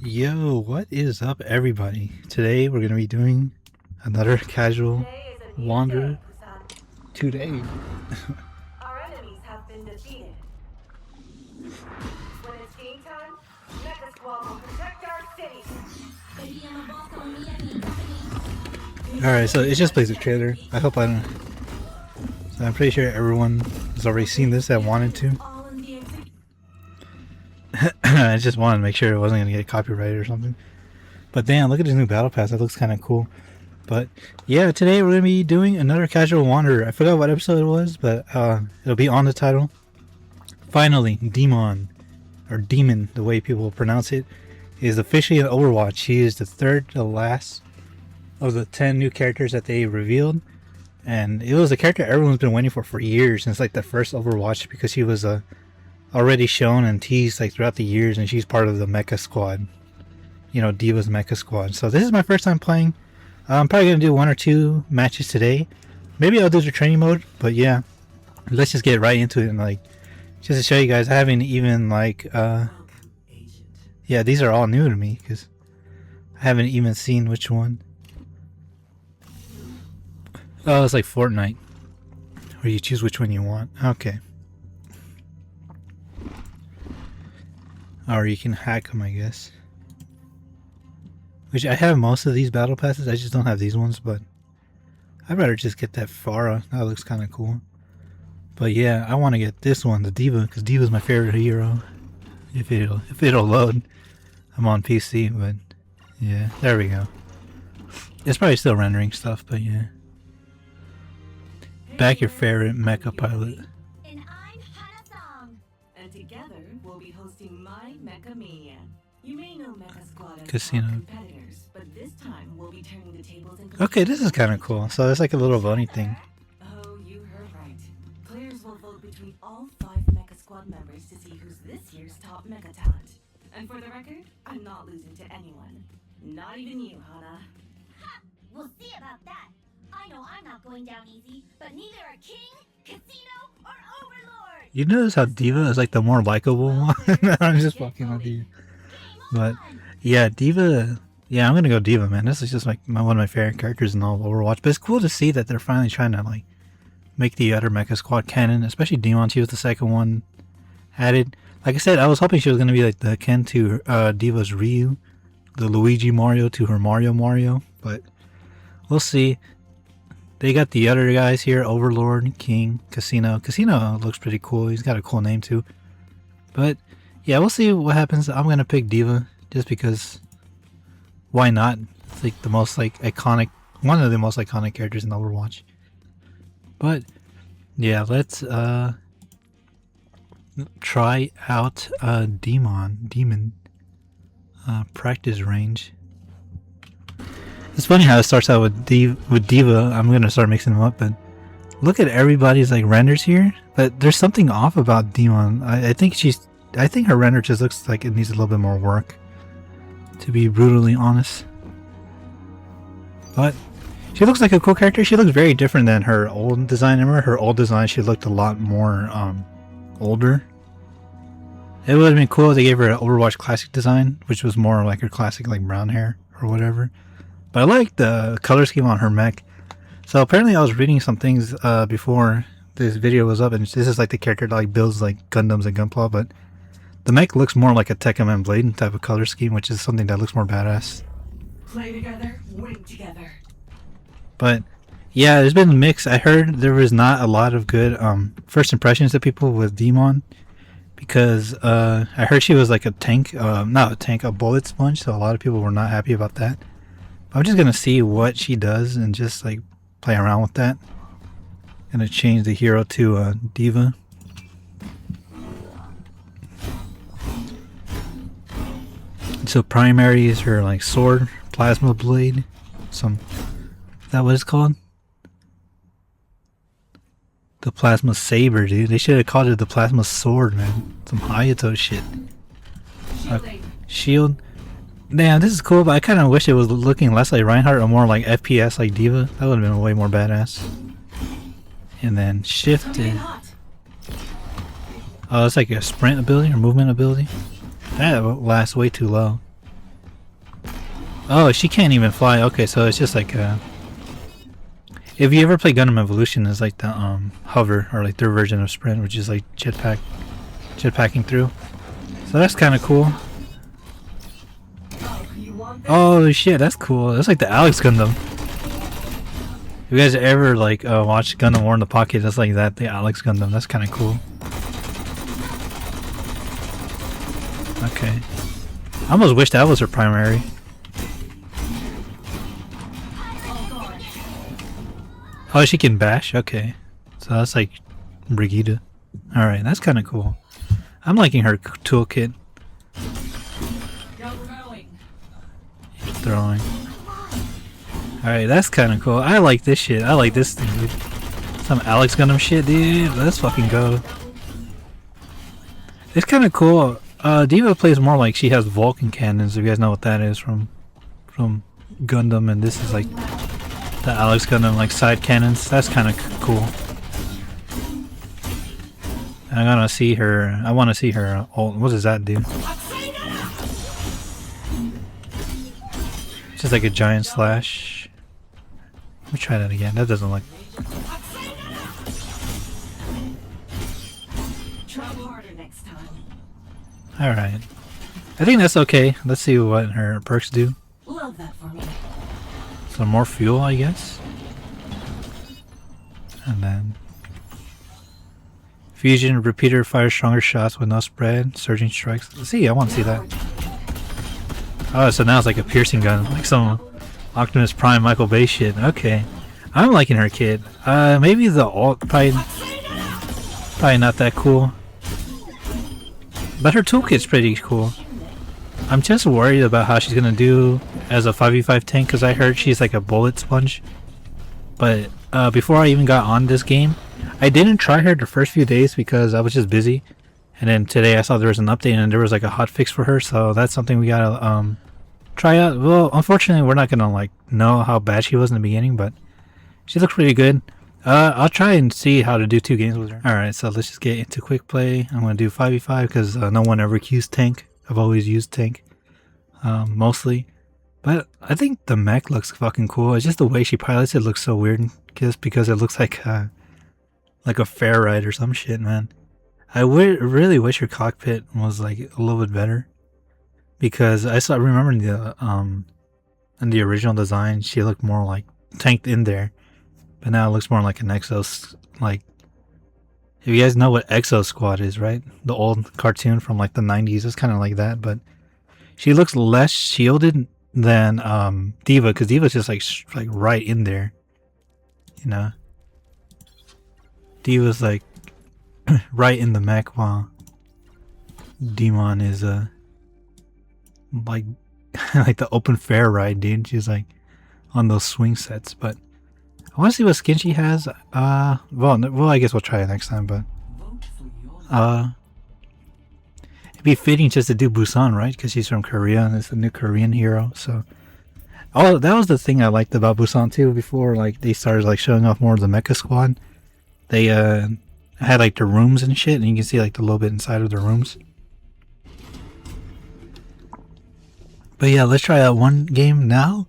Yo, what is up everybody? Today we're going to be doing another casual wander today. Our enemies have been defeated. When it's game time, Mecha Squad will protect our city. Alright, so it just plays a trailer. I hope I don't... So I'm pretty sure everyone has already seen this that wanted to. I just wanted to make sure it wasn't going to get copyrighted or something. But damn, look at this new battle pass. That looks kind of cool. But yeah, today we're going to be doing another casual wanderer. I forgot what episode it was, but it'll be on the title. Finally, d.mon, or demon, the way people pronounce it, is officially in Overwatch. He is the third to last of the 10 new characters that they revealed. And it was a character everyone's been waiting for years since like the first Overwatch, because he was already shown and teased like throughout the years, and she's part of the Mecha Squad. You know, D.va's Mecha Squad. So this is my first time playing. I'm probably going to do 1 or 2 matches today. Maybe I'll do the training mode, but yeah. Let's just get right into it and like, just to show you guys, I haven't even like, yeah, these are all new to me because I haven't even seen which one. Oh, it's like Fortnite, where you choose which one you want. Okay. Or you can hack them, I guess. Which I have most of these battle passes, I just don't have these ones, but I'd rather just get that Pharah. That looks kind of cool. But yeah, I want to get this one, the D.va, because D.va's my favorite hero. If it'll load. I'm on PC, but yeah, there we go. It's probably still rendering stuff, but yeah. Back your favorite mecha pilot. And I'm Hana Song. And together we'll be hosting my Mecha Mania. You may know Mecha Squad as Casino. competitors, but this time we'll be turning the tables and Okay, this is kind of cool. So it's like a little voting thing. Oh, you heard right. Players will vote between all 5 Mecha Squad members to see who's this year's top Mecha talent. And for the record, I'm not losing to anyone. Not even you, Hana. Ha! We'll see about that. I know I'm not going down easy, but neither are King, Casino, or Overlord. You notice how D.va is like the more likable one? I'm just fucking with you. But yeah, D.va, yeah, I'm gonna go D.va, man. This is just like one of my favorite characters in all of Overwatch. But it's cool to see that they're finally trying to like make the other Mecha Squad canon, especially d.mon. She was the second one added. Like I said, I was hoping she was gonna be like the Ken to D.va's Ryu, the Luigi Mario to her Mario, but we'll see. They got the other guys here, Overlord, King, Casino. Casino looks pretty cool. He's got a cool name too. But yeah, we'll see what happens. I'm gonna pick D.va just because. Why not? It's like the most like iconic, one of the most iconic characters in Overwatch. But yeah, let's try out demon practice range. It's funny how it starts out with D.va. I'm gonna start mixing them up, but look at everybody's like renders here. But there's something off about d.mon. I think her render just looks like it needs a little bit more work, to be brutally honest. But she looks like a cool character. She looks very different than her old design. Remember her old design? She looked a lot more older. It would have been cool if they gave her an Overwatch classic design, which was more like her classic like brown hair or whatever. But I like the color scheme on her mech. So apparently I was reading some things before this video was up, and this is like the character that like builds like Gundams and Gunpla, but the mech looks more like a Tekken Blade type of color scheme, which is something that looks more badass. Play together, win together. But yeah, there's been a mix. I heard there was not a lot of good first impressions of people with d.mon, because I heard she was like a tank, not a tank, a bullet sponge, so a lot of people were not happy about that. I'm just gonna see what she does and just like play around with that. Gonna change the hero to D.va. So primary is her like sword, plasma blade. Is that what it's called? The plasma saber, dude. They should have called it the plasma sword, man. Some Hayato shit. Shield. Damn, this is cool, but I kind of wish it was looking less like Reinhardt or more like FPS like D.va. That would have been way more badass. And then shifted. Oh, it's like a sprint ability or movement ability. That lasts way too low. Oh, she can't even fly. Okay, so it's just like if you ever play Gundam Evolution, it's like the hover, or like their version of sprint, which is like jetpacking through. So that's kind of cool. Oh shit, that's cool. That's like the Alex Gundam. If you guys ever like watch Gundam War in the Pocket, that's like that, the Alex Gundam. That's kind of cool. Okay. I almost wish that was her primary. Oh, she can bash? Okay. So that's like Brigitte. Alright, that's kind of cool. I'm liking her toolkit. Throwing. Alright, that's kind of cool. I like this shit. I like this thing, dude. Some Alex Gundam shit, dude. Let's fucking go. It's kind of cool. D.va plays more like she has Vulcan cannons, if you guys know what that is from Gundam, and this is like the Alex Gundam like side cannons. That's kind of cool. I want to see her ult. What does that do? It's just like a giant slash. Let me try that again. That doesn't look. Alright. I think that's okay. Let's see what her perks do. Love that for me. Some more fuel, I guess. And then fusion repeater fires stronger shots with no spread. Surging strikes. See, I want to see that. Oh, so now it's like a piercing gun, like some Optimus Prime Michael Bay shit. Okay, I'm liking her kit. Maybe the ult probably not that cool, but her toolkit's pretty cool. I'm just worried about how she's gonna do as a 5v5 tank, because I heard she's like a bullet sponge. But before I even got on this game, I didn't try her the first few days because I was just busy. And then today I saw there was an update and there was like a hotfix for her, so that's something we gotta try out. Well, unfortunately we're not gonna like know how bad she was in the beginning, but she looks pretty good. I'll try and see how to do 2 games with her. Alright, so let's just get into quick play. I'm gonna do 5v5 because no one ever used tank. I've always used tank mostly, but I think the mech looks fucking cool. It's just the way she pilots it looks so weird, just because it looks like a fair ride or some shit, man. I really wish her cockpit was like a little bit better, because I remember in the original design she looked more like tanked in there, but now it looks more like an Exos. Like, if you guys know what Exo Squad is, right? The old cartoon from like the 90s. It's kind of like that, but she looks less shielded than D.va, because D.va's just like right in there, you know. D.va's like right in the mech, while d.mon is like like the open fair ride, dude. She's like on those swing sets. But I want to see what skin she has. Well, I guess we'll try it next time. But it'd be fitting just to do Busan, right? Because she's from Korea and it's a new Korean hero. So, oh, that was the thing I liked about Busan too. Before like they started like showing off more of the mecha squad, they had like the rooms and shit, and you can see like the little bit inside of the rooms. But yeah, let's try out one game now,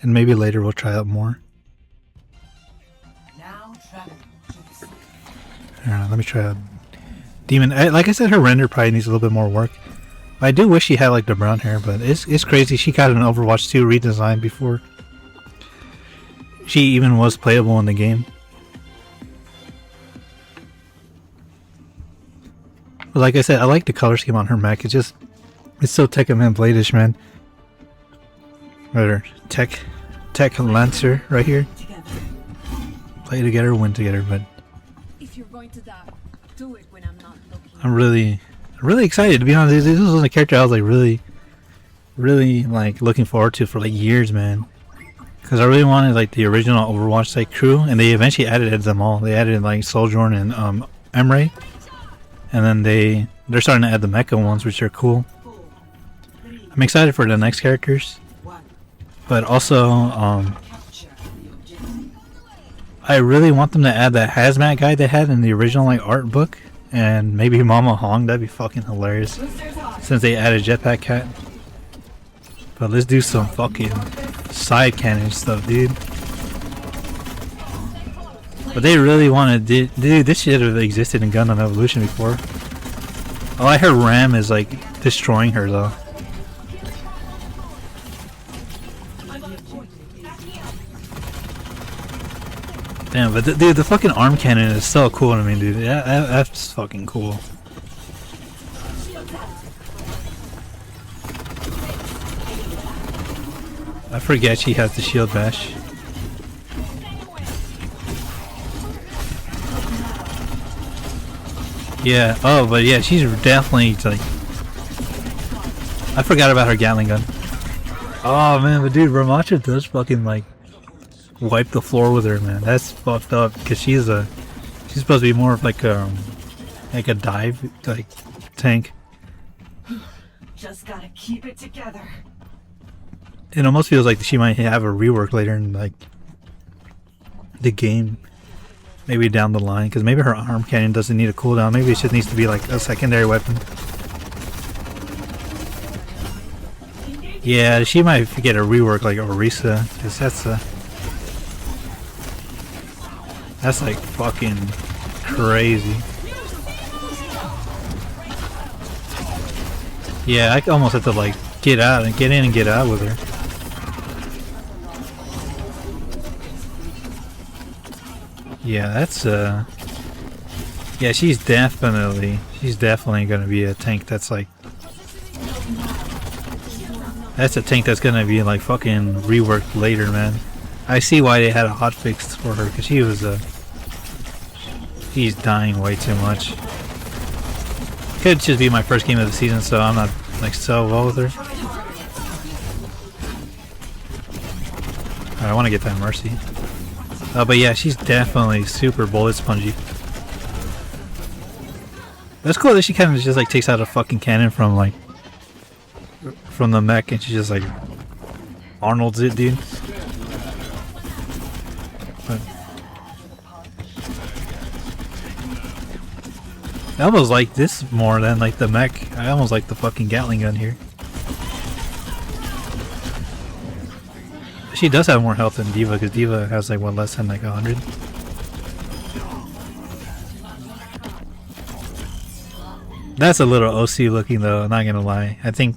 and maybe later we'll try out more. Let me try out Demon. Like I said, her render probably needs a little bit more work. I do wish she had like the brown hair, but it's crazy. She got an Overwatch 2 redesign before she even was playable in the game. But like I said, I like the color scheme on her mech. It's so Tekken Man Blade-ish, man. Right, Tech Lancer right here. Play together, win together. But If you're going to die, do it when I'm not looking. I'm really excited, to be honest. This was a character I was like really like looking forward to for like years, man. Because I really wanted like the original Overwatch like crew, and they eventually added them all. They added like Sojourn and Emre, and then they're starting to add the mecha ones, which are cool. I'm excited for the next characters, but also I really want them to add that hazmat guy they had in the original like art book, and maybe Mama Hong. That'd be fucking hilarious since they added Jetpack Cat. But let's do some fucking side cannon stuff, dude. But they really wanted, dude, this should have existed in Gundam Evolution before. Oh, I heard Ram is like destroying her though. Damn, but dude, the fucking arm cannon is so cool to me, dude. Yeah, that's fucking cool. I forget she has the shield bash. Yeah, oh, but yeah, she's definitely like... I forgot about her Gatling gun. Oh man, but dude, Ramacha does fucking like wipe the floor with her, man. That's fucked up, because she's supposed to be more of like a dive like tank. Just gotta keep it together. It almost feels like she might have a rework later in like the game, maybe down the line, because maybe her arm cannon doesn't need a cooldown. Maybe it just needs to be like a secondary weapon. Yeah, she might get a rework like Orisa, because that's like fucking crazy. Yeah, I almost have to like get in and get out with her. Yeah, that's yeah, she's definitely gonna be a tank that's like, that's a tank that's gonna be like fucking reworked later, man. I see why they had a hotfix for her, because she was she's dying way too much. Could just be my first game of the season, so I'm not like so well with her. I want to get that Mercy. But yeah, she's definitely super bullet spongy. That's cool that she kind of just like takes out a fucking cannon from like from the mech, and she just like Arnold's it, dude. But I almost like this more than like the mech. I almost like the fucking Gatling gun here. She does have more health than D.Va, because D.Va has like what, less than like 100. That's a little OC looking though, not gonna lie. I think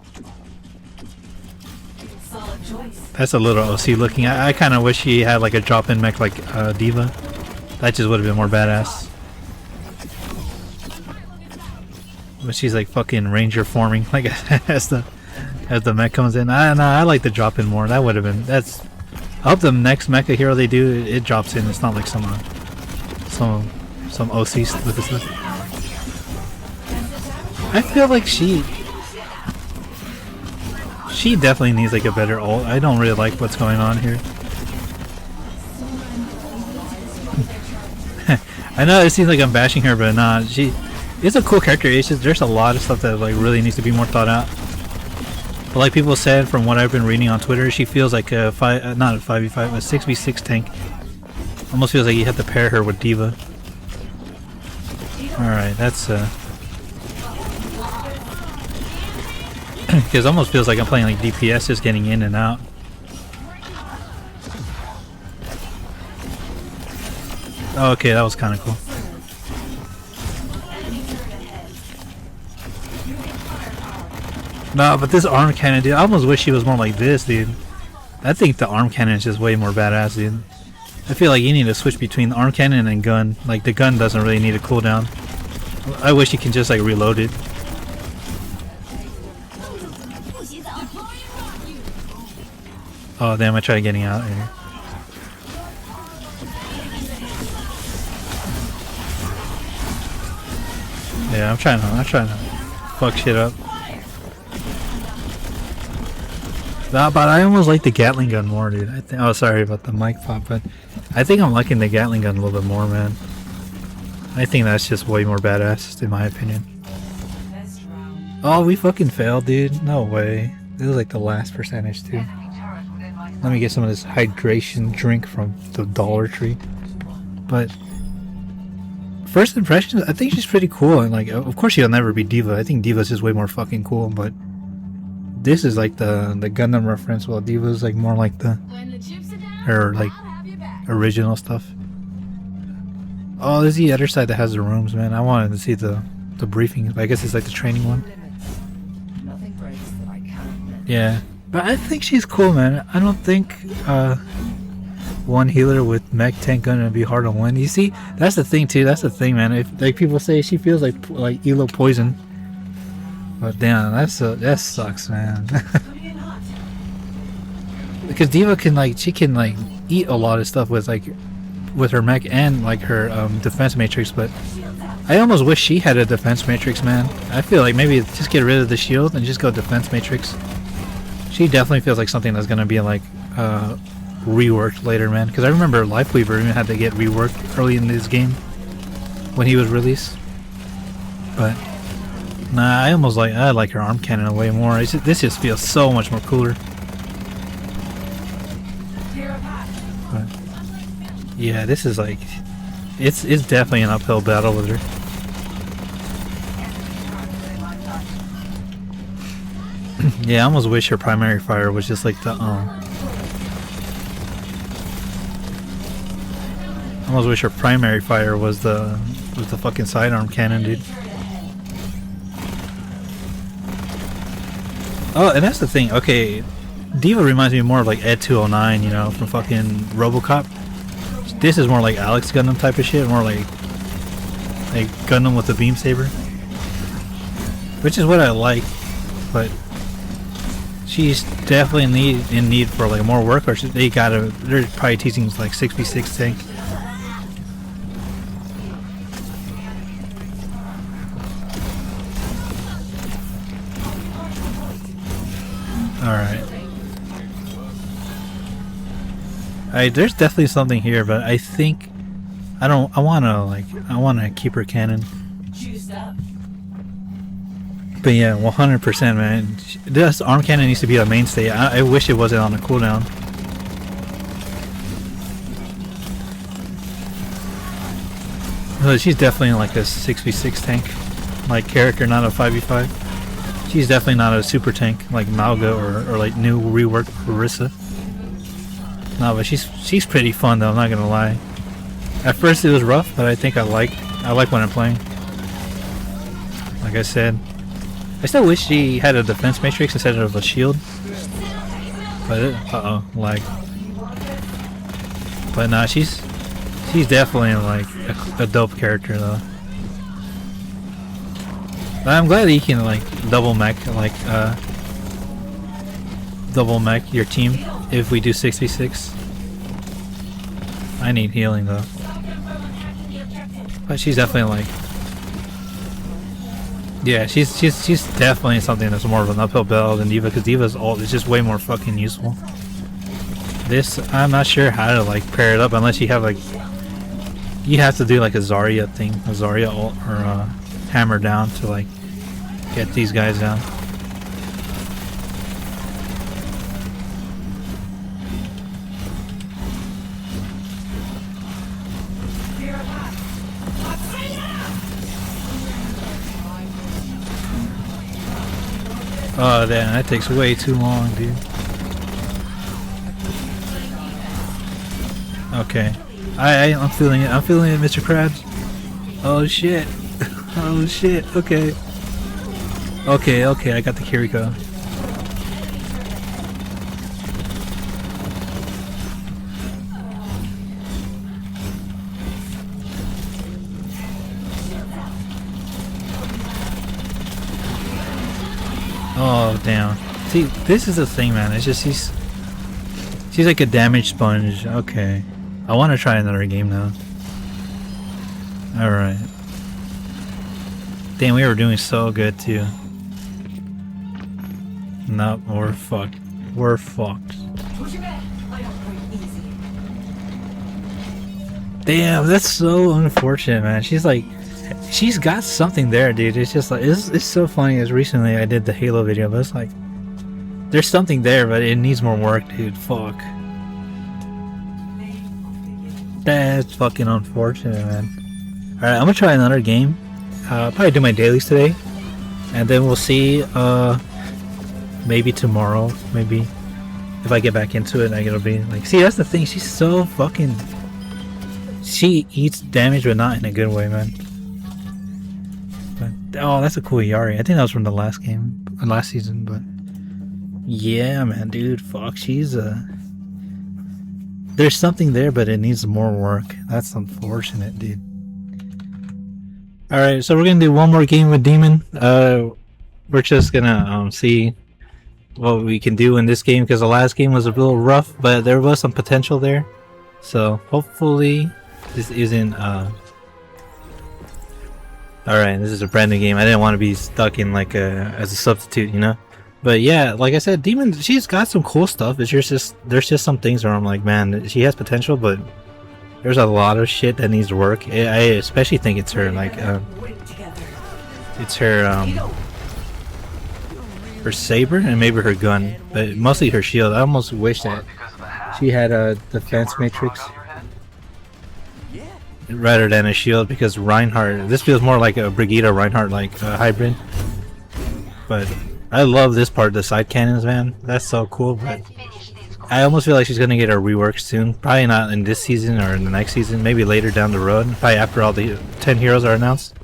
that's a little OC looking. I kind of wish she had like a drop-in mech like D.Va. That just would have been more badass. But she's like fucking ranger forming like as the mech comes in. I don't know, I like the drop-in more. That would have been, that's... I hope the next mecha hero they do, it drops in. It's not like some OCs with this stuff. I feel like she definitely needs like a better ult. I don't really like what's going on here. I know it seems like I'm bashing her, but nah, she is a cool character. It's just there's a lot of stuff that like really needs to be more thought out. But like people said, from what I've been reading on Twitter, she feels like a not a 5v5, a 6v6 tank. Almost feels like you have to pair her with D.Va. Alright, that's because it almost feels like I'm playing like DPS, just getting in and out. Oh, okay, that was kind of cool. No, but this arm cannon, dude, I almost wish she was more like this, dude. I think the arm cannon is just way more badass, dude. I feel like you need to switch between the arm cannon and gun. Like, the gun doesn't really need a cooldown. I wish you can just, like, reload it. Oh, damn, I tried getting out here. Yeah, I'm trying to fuck shit up. Nah, but I almost like the Gatling gun more, dude. Oh, sorry about the mic pop, but I think I'm liking the Gatling gun a little bit more, man. I think that's just way more badass, in my opinion. Oh, we fucking failed, dude. No way. This is like the last percentage, too. Let me get some of this hydration drink from the Dollar Tree. But first impressions, I think she's pretty cool, and like, of course she'll never be D.Va. I think D.Va's just way more fucking cool, but this is like the Gundam reference, while D.va's like more like the her like original stuff. Oh, there's the other side that has the rooms, man. I wanted to see the briefings, but I guess it's like the training one. Yeah, but I think she's cool, man. I don't think one healer with mech tank gun would be hard to win. You see, that's the thing too. That's the thing, man. If like people say she feels like Elo poison, but damn, that sucks, man. Because D.va can she can eat a lot of stuff with her mech and like her defense matrix, but I almost wish she had a defense matrix, man. I feel like maybe just get rid of the shield and just go defense matrix. She definitely feels like something that's gonna be like reworked later, man. Because I remember Lifeweaver even had to get reworked early in this game when he was released. But nah, I like her arm cannon way more. This just feels so much more cooler. But yeah, this is like it's definitely an uphill battle with her. Yeah, I almost wish her primary fire was just like the I almost wish her primary fire was the fucking sidearm cannon, dude. Oh, and that's the thing. Okay, D.va reminds me more of like Ed 209, you know, from fucking RoboCop. This is more like Alex Gundam type of shit, more like Gundam with the beam saber, which is what I like. But she's definitely in need for like more work, or they're probably teaching like 6v6 tank. Alright. There's definitely something here, but I think I wanna keep her cannon. But yeah, 100%, man. This arm cannon needs to be a mainstay. I wish it wasn't on a cooldown. She's definitely like a 6v6 tank like character, not a 5v5. She's definitely not a super tank like Malga or like new reworked Orisa. No, but she's pretty fun though, I'm not gonna lie. At first it was rough, but I think I like when I'm playing. Like I said, I still wish she had a defense matrix instead of a shield. But lag. But nah, she's definitely like a dope character though. But I'm glad that you can like double mech your team if we do 6v6. I need healing though. But she's definitely like, yeah, she's definitely something that's more of an uphill battle than D.va, because D.va's ult is just way more fucking useful. This, I'm not sure how to like pair it up unless you have like, you have to do like a Zarya thing, a Zarya ult or a hammer down to like get these guys down. Oh damn, that takes way too long, dude. Okay. I'm feeling it. I'm feeling it, Mr. Krabs. Oh shit. Oh shit. Okay. Okay, I got the Kiriko. Oh damn. See, this is the thing, man. It's just she's like a damage sponge. Okay. I want to try another game now. Alright. Damn, we were doing so good too. Nope, we're fucked. We're fucked. Damn, that's so unfortunate, man. She's got something there, dude. It's just like, it's so funny. As recently I did the Halo video, but it's like, there's something there, but it needs more work, dude. Fuck. That's fucking unfortunate, man. Alright, I'm gonna try another game. Probably do my dailies today, and then we'll see maybe tomorrow, maybe if I get back into it, like it'll be like. See, that's the thing. She's so fucking. She eats damage, but not in a good way, man. But, oh, that's a cool Yari. I think that was from the last game, last season. But yeah, man, dude, fuck, she's there's something there, but it needs more work. That's unfortunate, dude. All right, so we're gonna do one more game with D.mon. We're just gonna see what we can do in this game because the last game was a little rough, but there was some potential there. So hopefully this isn't alright, this is a brand new game. I didn't want to be stuck in like as a substitute, you know. But yeah, like I said, D.mon, she's got some cool stuff. It's just there's just some things where I'm like, man, she has potential, but there's a lot of shit that needs work. I especially think it's her like it's her her saber and maybe her gun, but mostly her shield. I almost wish that she had a defense matrix rather than a shield, because Reinhardt, this feels more like a Brigitte Reinhardt like hybrid. But I love this part, the side cannons, man. That's so cool. But I almost feel like she's gonna get a rework soon. Probably not in this season or in the next season. Maybe later down the road. Probably after all the 10 heroes are announced.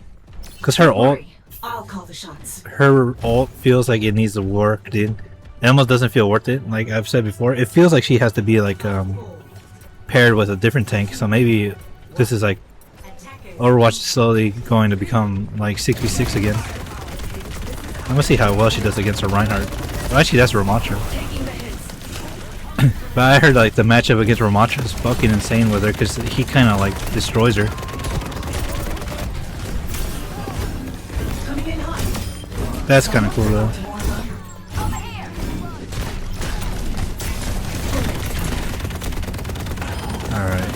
Cause her ult, I'll call the shots. her ult feels like it needs to work, dude. It almost doesn't feel worth it. Like I've said before, it feels like she has to be like paired with a different tank. So maybe this is like Overwatch is slowly going to become like 6v6 again. I'm gonna see how well she does against her Reinhardt. Well, actually, that's Ramattra. But I heard like the matchup against Ramattra is fucking insane with her because he kind of like destroys her. That's kind of cool though. Alright.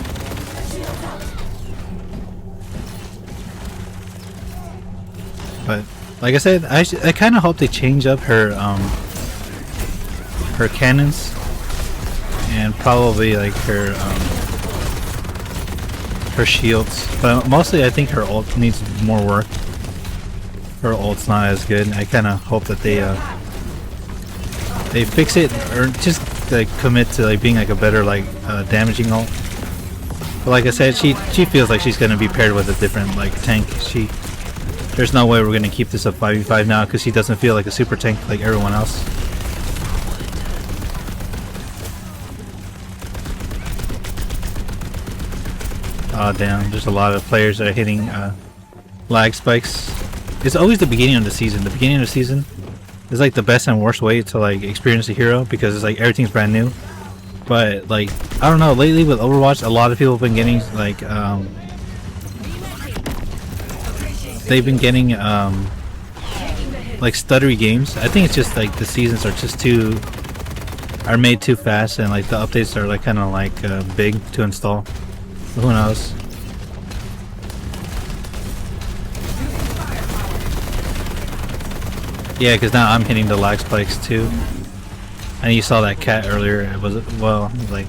But like I said, I kind of hope they change up her her cannons and probably like her shields. But mostly I think her ult needs more work. Her ult's not as good. I kind of hope that they fix it or just like commit to like being like a better like damaging ult. But like I said, she feels like she's gonna be paired with a different like tank. There's no way we're gonna keep this a 5v5 now because she doesn't feel like a super tank like everyone else. Oh damn, there's a lot of players that are hitting lag spikes. It's always the beginning of the season. The beginning of the season is like the best and worst way to like experience a hero because it's like everything's brand new. But like, I don't know, lately with Overwatch, a lot of people have been getting like they've been getting like stuttery games. I think it's just like the seasons are just are made too fast, and like the updates are like kind of like big to install. Who knows? Yeah, because now I'm hitting the lag spikes too. And you saw that cat earlier. It was, well, like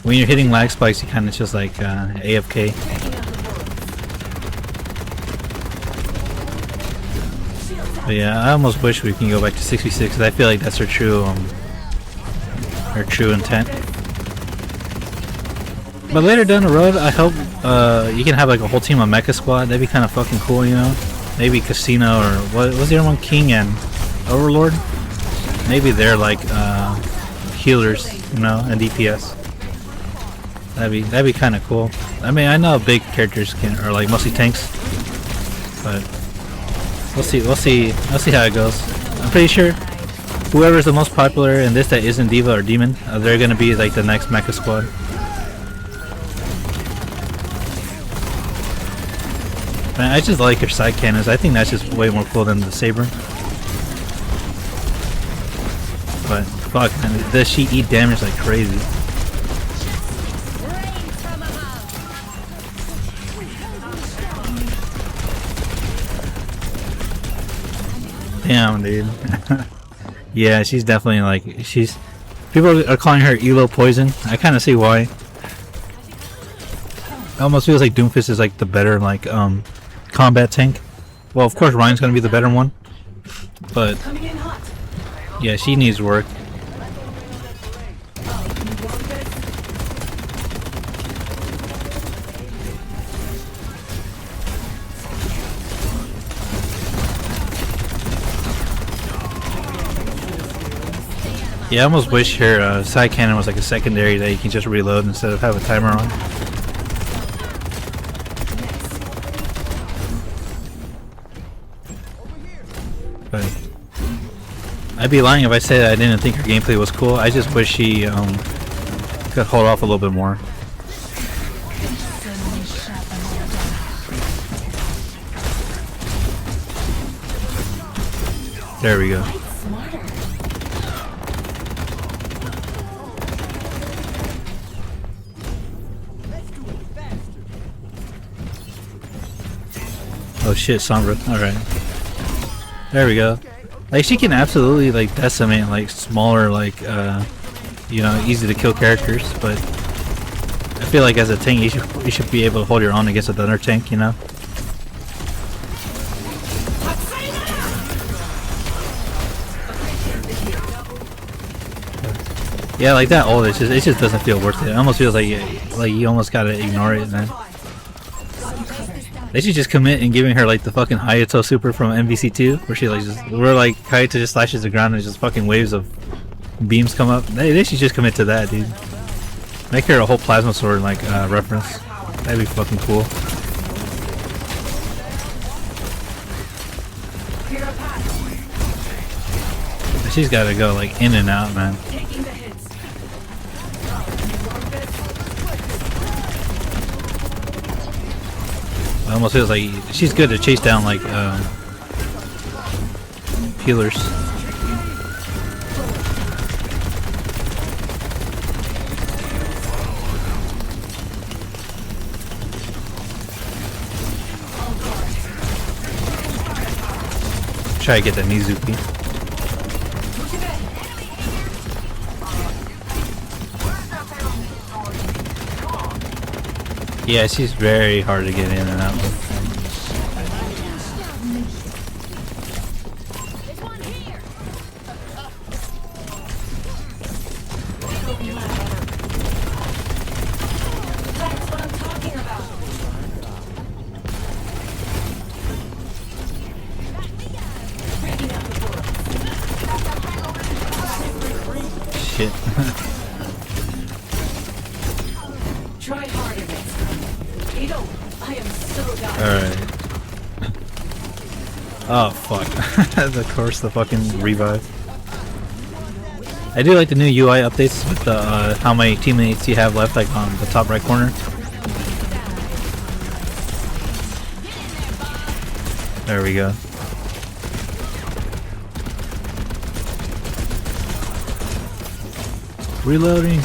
when you're hitting lag spikes, you kind of just like AFK. But yeah, I almost wish we can go back to 6v6 because I feel like that's her true intent. But later down the road, I hope you can have like a whole team of Mecha Squad. That'd be kind of fucking cool, you know? Maybe Casino or what was the other one? King and Overlord? Maybe they're like healers, you know, and DPS. That'd be kind of cool. I mean, I know big characters are like mostly tanks, but we'll see how it goes. I'm pretty sure whoever's the most popular in this that isn't D.va or d.mon, they're gonna be like the next Mecha Squad. Man, I just like her side cannons. I think that's just way more cool than the saber. But fuck, man, does she eat damage like crazy? Damn, dude. Yeah, she's definitely like people are calling her Elo Poison. I kind of see why. It almost feels like Doomfist is like the better like combat tank. Well, of course Ryan's gonna be the better one, but Yeah, she needs work. Yeah, I almost wish her side cannon was like a secondary that you can just reload instead of have a timer on. But I'd be lying if I said I didn't think her gameplay was cool. I just wish she could hold off a little bit more. There we go. Oh shit, Sombra. Alright. There we go. Like, she can absolutely, like, decimate, like, smaller, like, you know, easy to kill characters, but I feel like as a tank, you should be able to hold your own against another tank, you know? Yeah, like that ult, it just doesn't feel worth it. It almost feels like you almost gotta ignore it, man. They should just commit in giving her like the fucking Hayato super from MVC2, where she like where like Hayato just slashes the ground and just fucking waves of beams come up. They should just commit to that, dude. Make her a whole plasma sword like reference. That'd be fucking cool. She's gotta go like in and out, man. It almost feels like she's good to chase down like healers. Try to get that Mizuki. Yeah, she's very hard to get in and out with. Shit. Try harder next time. Ito, I am so dying. Alright. Oh fuck. Of course, the fucking revive. I do like the new UI updates with the how many teammates you have left, like on the top right corner. There we go. Reloading.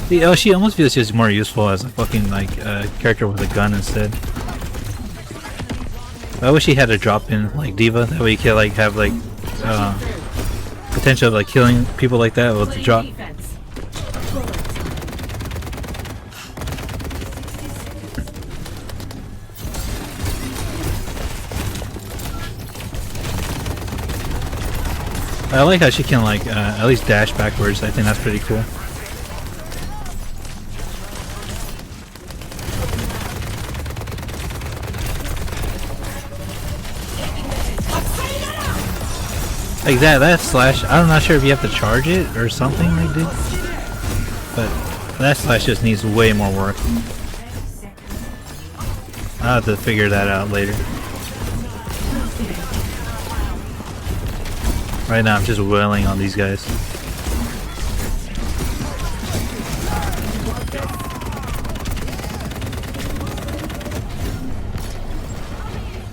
See, oh, she almost feels she's more useful as a fucking like character with a gun instead. I wish she had a drop in like D.va. That way you can like have like potential of like killing people like that with the drop. I like how she can like at least dash backwards. I think that's pretty cool. Like that slash, I'm not sure if you have to charge it or something like that, but that slash just needs way more work. I'll have to figure that out later. Right now I'm just wailing on these guys.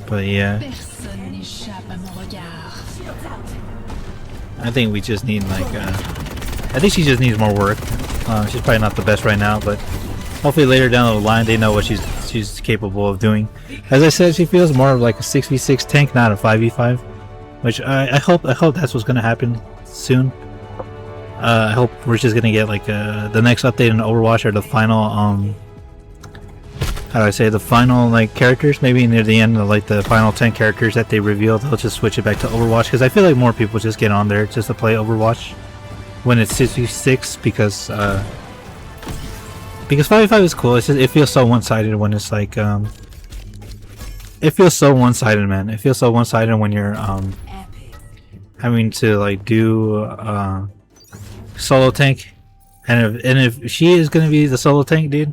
But yeah, I think we just need like I think she just needs more work. She's probably not the best right now, but hopefully later down the line they know what she's capable of doing. As I said, she feels more of like a 6v6 tank, not a 5v5, which I hope that's what's gonna happen soon. I hope we're just gonna get like the next update in Overwatch or the final how do I say, the final like characters, maybe near the end of like the final 10 characters that they reveal, they'll just switch it back to Overwatch, because I feel like more people just get on there just to play Overwatch when it's 66, because 5v5 is cool. It's just, it feels so one-sided when it's like it feels so one-sided, man. It feels so one-sided when you're having to like do solo tank, and if she is gonna be the solo tank, dude,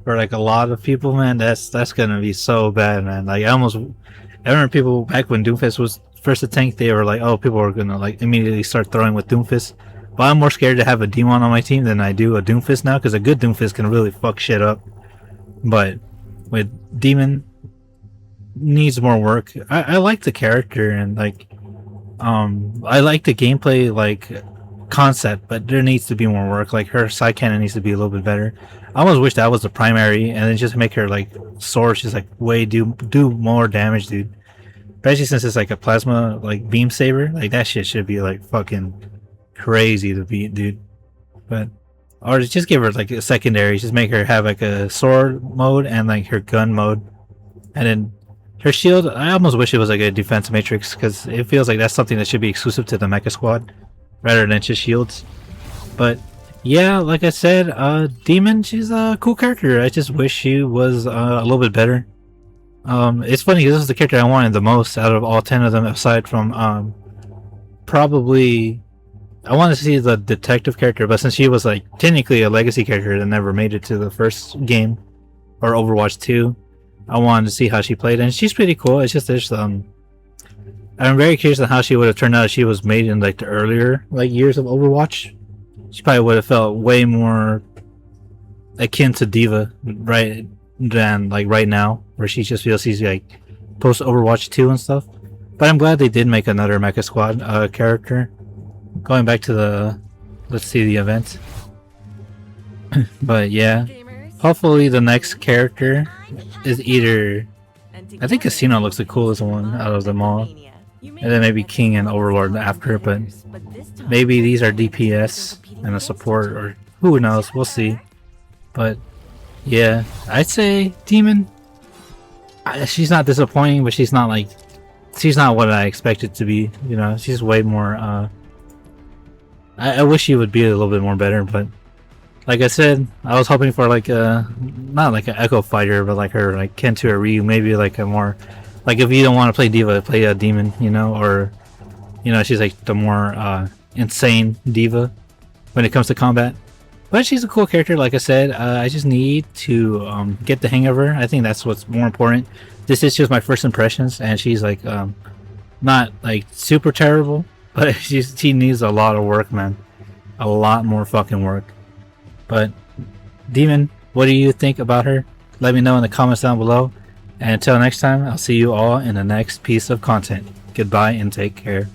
for like a lot of people, man, that's gonna be so bad, man. Like I remember people back when Doomfist was first a tank, they were like, oh, people are gonna like immediately start throwing with Doomfist. But I'm more scared to have a D.mon on my team than I do a Doomfist now, because a good Doomfist can really fuck shit up. But with D.mon, needs more work. I like the character, and like I like the gameplay like concept, but there needs to be more work. Like her side cannon needs to be a little bit better. I almost wish that was the primary, and then just make her like sword just like do more damage, dude. Especially since it's like a plasma like beam saber, like that shit should be like fucking crazy to beat, dude. But or just give her like a secondary, just make her have like a sword mode and like her gun mode, and then her shield. I almost wish it was like a defense matrix, because it feels like that's something that should be exclusive to the mecha squad rather than just shields. But yeah, like I said, D.mon, she's a cool character. I just wish she was a little bit better. It's funny because this is the character I wanted the most out of all 10 of them, aside from probably I want to see the detective character, but since she was like technically a legacy character that never made it to the first game or Overwatch 2, I wanted to see how she played, and she's pretty cool. It's just there's I'm very curious on how she would have turned out if she was made in like the earlier like years of Overwatch. She probably would have felt way more akin to D.va right than like right now, where she just feels she's like post Overwatch 2 and stuff. But I'm glad they did make another Mecha Squad character. Going back to the, let's see the event. But yeah, hopefully the next character is either, I think Casino looks the coolest one out of them all, and then maybe King and Overlord after, but maybe these are DPS and a support, or who knows, we'll see. But yeah, I'd say D.mon, she's not disappointing, but she's not like, she's not what I expected to be, you know. She's way more I wish she would be a little bit more better, but like I said, I was hoping for like a, not like an Echo Fighter, but like her like Kento or Ryu, maybe like a more, like if you don't want to play D.va, play a D.mon, you know, or you know, she's like the more insane D.va when it comes to combat. But she's a cool character, like I said. I just need to get the hang of her. I think that's what's more important. This is just my first impressions, and she's like not like super terrible, but she needs a lot of work, man. A lot more fucking work. But D.mon, what do you think about her? Let me know in the comments down below. And until next time, I'll see you all in the next piece of content. Goodbye and take care.